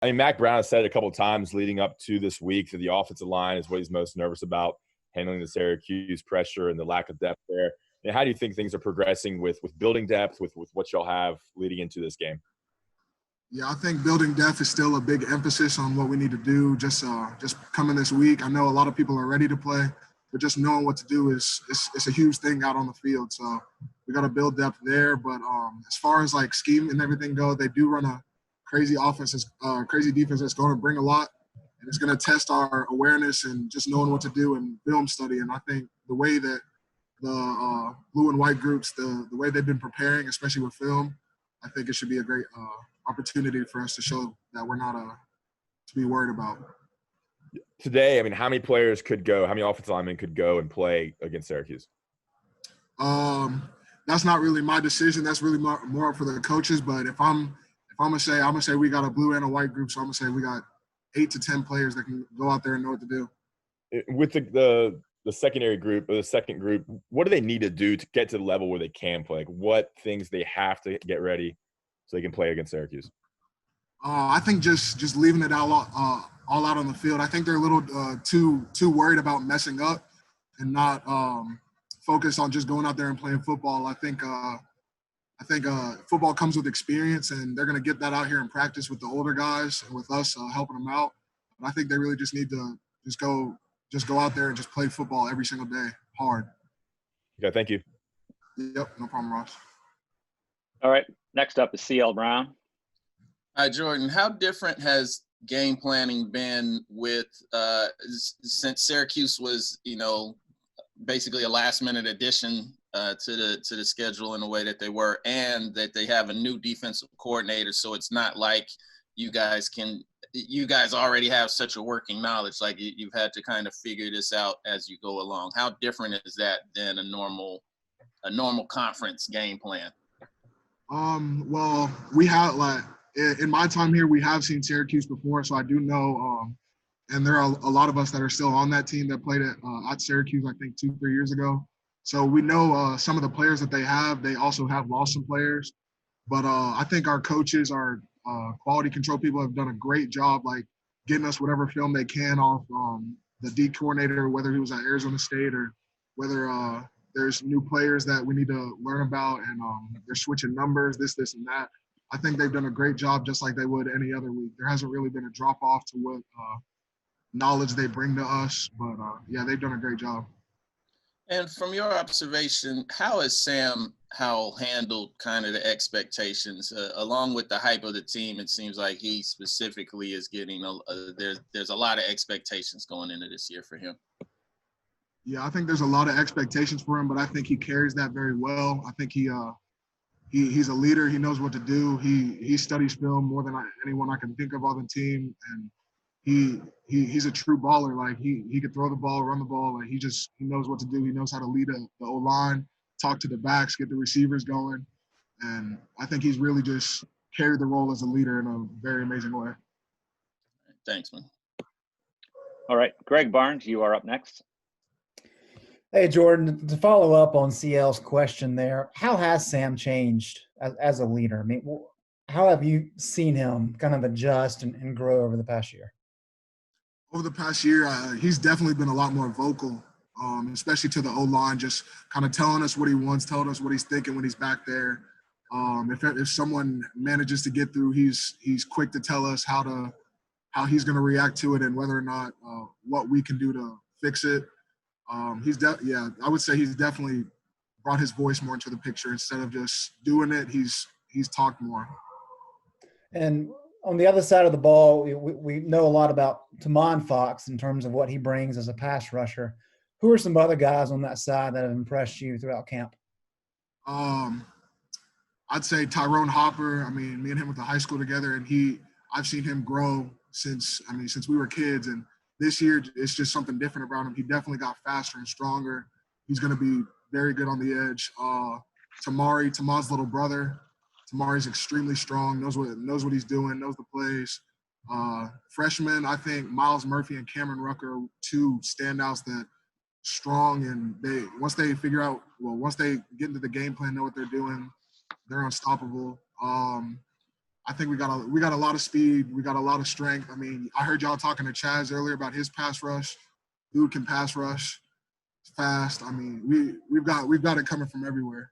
I mean, Mac Brown has said it a couple of times leading up to this week that the offensive line is what he's most nervous about, handling the Syracuse pressure and the lack of depth there. And how do you think things are progressing with building depth with what y'all have leading into this game? Yeah, I think building depth is still a big emphasis on what we need to do. Just coming this week, I know a lot of people are ready to play, but just knowing what to do is it's a huge thing out on the field. So we got to build depth there. But as far as like scheme and everything go, they do run a crazy offense, crazy defense that's going to bring a lot, and it's going to test our awareness and just knowing what to do and film study. And I think the way that the blue and white groups, the way they've been preparing, especially with film, I think it should be a great opportunity for us to show that we're not to be worried about. Today, I mean, how many players could go? How many offensive linemen could go and play against Syracuse? That's not really my decision. That's really more for the coaches. But if I'm gonna say we got a blue and a white group. So I'm gonna say we got 8 to 10 players that can go out there and know what to do. With the secondary group or the second group, what do they need to do to get to the level where they can play? Like what things they have to get ready so they can play against Syracuse? I think just leaving it all out on the field. I think they're a little too worried about messing up and not focused on just going out there and playing football. I think football comes with experience, and they're going to get that out here in practice with the older guys and with us helping them out. But I think they really just need to just go out there and just play football every single day, hard. Okay, thank you. Yep, no problem, Ross. All right, next up is CL Brown. Hi, Jordan. How different has game planning been with since Syracuse was, basically a last-minute addition to the schedule in the way that they were, and that they have a new defensive coordinator, so it's not like you guys already have such a working knowledge, like you've had to kind of figure this out as you go along. How different is that than a normal conference game plan? Well, we have in my time here, we have seen Syracuse before, so I do know. And there are a lot of us that are still on that team that played at Syracuse, I think 2-3 years ago. So we know some of the players that they have. They also have lost some players, but I think our coaches, our quality control people, have done a great job, like getting us whatever film they can off the D coordinator, whether he was at Arizona State or whether there's new players that we need to learn about, and they're switching numbers, this and that. I think they've done a great job, just like they would any other week. There hasn't really been a drop off to what knowledge they bring to us, but yeah, they've done a great job. And from your observation, how has Sam Howell handled kind of the expectations along with the hype of the team? It seems like he specifically is getting there's a lot of expectations going into this year for him. Yeah, I think there's a lot of expectations for him, but I think he carries that very well. I think he's a leader. He knows what to do. He studies film more than anyone I can think of on the team, and he's a true baller. Like he could throw the ball, run the ball. Like he knows what to do. He knows how to lead the O-line, talk to the backs, get the receivers going, and I think he's really just carried the role as a leader in a very amazing way. Thanks, man. All right, Greg Barnes, you are up next. Hey, Jordan, to follow up on CL's question there, how has Sam changed as a leader? I mean, how have you seen him kind of adjust and grow over the past year? Over the past year, he's definitely been a lot more vocal, especially to the O-line, just kind of telling us what he wants, telling us what he's thinking when he's back there. If someone manages to get through, he's quick to tell us how he's going to react to it and whether or not what we can do to fix it. I would say he's definitely brought his voice more into the picture. Instead of just doing it, he's talked more. And on the other side of the ball, we know a lot about Tamon Fox in terms of what he brings as a pass rusher. Who are some other guys on that side that have impressed you throughout camp? I'd say Tyrone Hopper. I mean, me and him went to high school together, and I've seen him grow since we were kids. And this year, it's just something different about him. He definitely got faster and stronger. He's going to be very good on the edge. Tamar's little brother. Tamari's extremely strong, knows what he's doing, knows the plays. Freshmen, I think Miles Murphy and Cameron Rucker are two standouts that strong, and once they get into the game plan, know what they're doing, they're unstoppable. I I think we got a lot of speed. We got a lot of strength. I mean, I heard y'all talking to Chaz earlier about his pass rush. Dude can pass rush fast. I mean, we've got it coming from everywhere.